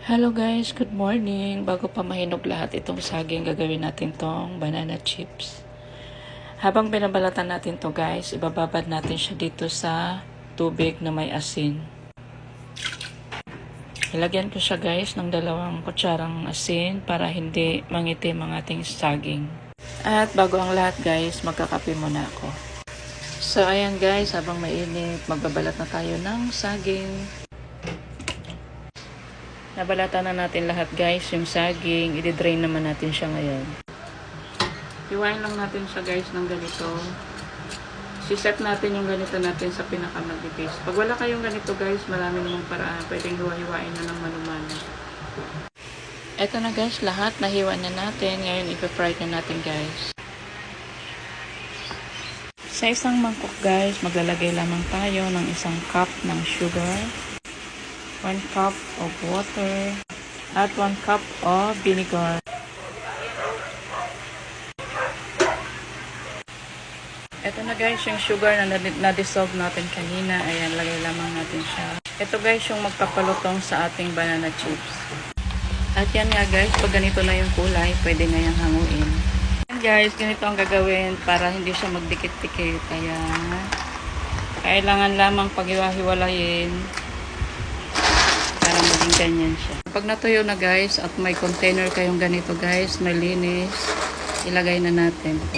Hello guys, good morning. Bago pa mahinog lahat itong saging, gagawin natin tong banana chips. Habang binabalatan natin to guys, ibababad natin siya dito sa tubig na may asin. Ilagyan ko siya guys ng 2 kutsarang asin para hindi mangitim ang ating saging. At bago ang lahat guys, magkakape muna ako. So ayan guys, habang mainit, magbabalat na tayo ng saging. Nabalatan na natin lahat guys, yung saging. I-drain naman natin siya ngayon. Iwain lang natin siya guys ng ganito. Siset natin yung ganito natin sa pinakamanipis. Pag wala kayong ganito guys, marami namang paraan. Pwedeng hiwa-hiwain na ng mano-mano. Eto na guys, lahat nahiwa na natin. Ngayon ipa-fry na natin guys. Sa isang mangkok guys, maglalagay lamang tayo ng 1 cup ng sugar, 1 cup of water, at 1 cup of vinegar. Ito na guys, yung sugar na na-dissolve natin kanina. Ayan, lagay lamang natin siya. Ito guys, yung magpapalutong sa ating banana chips. At yan nga guys, pag ganito na yung kulay, pwede na yung hanguin. Yan guys, ganito ang gagawin para hindi siya magdikit-dikit. Ayan. Kailangan lamang paghiwa-hiwalayin para maging ganyan siya. Pag natuyo na guys, at may container kayong ganito guys, may linis, ilagay na natin po.